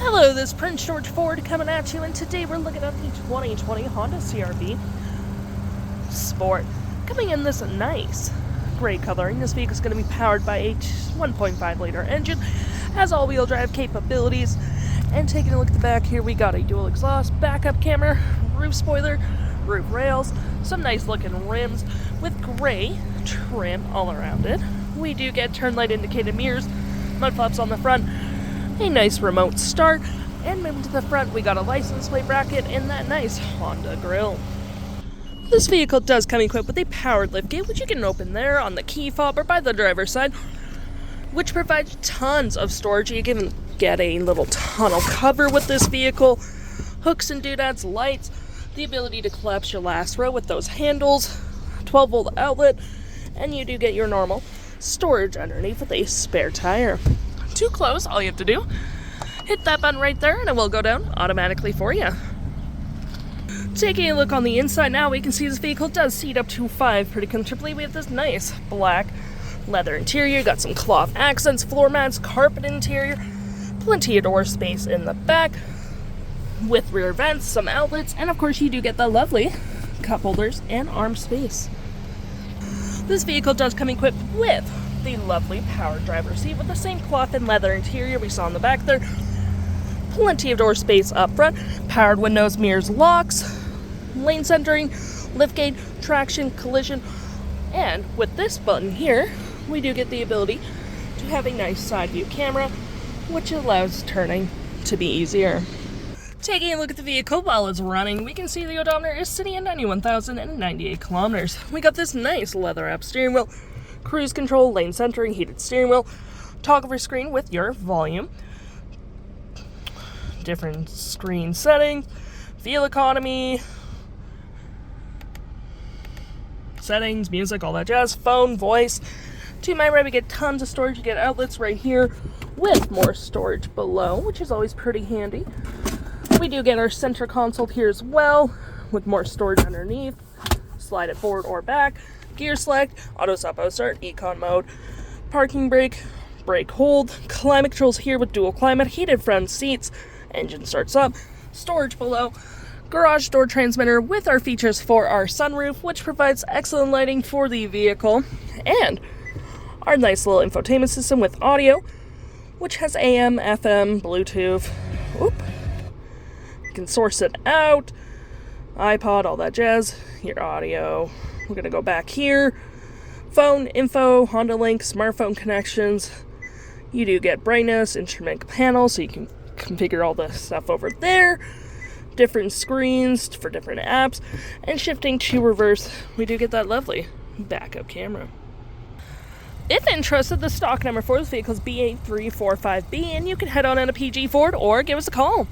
Hello, this is Prince George Ford coming at you, and today we're looking at the 2020 Honda CR-V Sport. Coming in this nice gray coloring, this vehicle is going to be powered by a 1.5-liter engine, has all-wheel drive capabilities, and taking a look at the back here, we got a dual exhaust, backup camera, roof spoiler, roof rails, some nice looking rims with gray trim all around it. We do get turn light indicated mirrors, mud flaps on the front, a nice remote start, and moving to the front we got a license plate bracket and that nice Honda grille. This vehicle does come equipped with a powered liftgate, which you can open there on the key fob or by the driver's side, which provides tons of storage. You can get a little tonneau cover with this vehicle, hooks and doodads, lights, the ability to collapse your last row with those handles, 12-volt outlet, and you do get your normal storage underneath with a spare tire. To close, all you have to do, hit that button right there and it will go down automatically for you. Taking a look on the inside now, we can see this vehicle does seat up to 5 pretty comfortably. We have this nice black leather interior, got some cloth accents, floor mats, carpet interior, plenty of door space in the back with rear vents, some outlets, and of course you do get the lovely cup holders and arm space. This vehicle does come equipped with the lovely power driver's seat with the same cloth and leather interior we saw in the back there. Plenty of door space up front, powered windows, mirrors, locks, lane centering, liftgate, traction, collision, and with this button here, we do get the ability to have a nice side view camera, which allows turning to be easier. Taking a look at the vehicle while it's running, we can see the odometer is sitting at 91,098 kilometers. We got this nice leather-wrapped steering wheel, cruise control, lane centering, heated steering wheel, toggle screen with your volume, different screen settings, fuel economy, settings, music, all that jazz, phone, voice. To my right, we get tons of storage. You get outlets right here with more storage below, which is always pretty handy. We do get our center console here as well with more storage underneath. Slide it forward or back. Gear select, auto stop, auto start, econ mode, parking brake, brake hold, climate controls here with dual climate, heated front seats, engine starts up, storage below, garage door transmitter with our features for our sunroof, which provides excellent lighting for the vehicle, and our nice little infotainment system with audio, which has AM, FM, Bluetooth. You can source it out, iPod, all that jazz, your audio. We're going to go back here. Phone, info, Honda Link, smartphone connections. You do get brightness, instrument panel, so you can configure all the stuff over there. Different screens for different apps. And shifting to reverse, we do get that lovely backup camera. If interested, the stock number for this vehicle is B8345B, and you can head on into PG Ford or give us a call.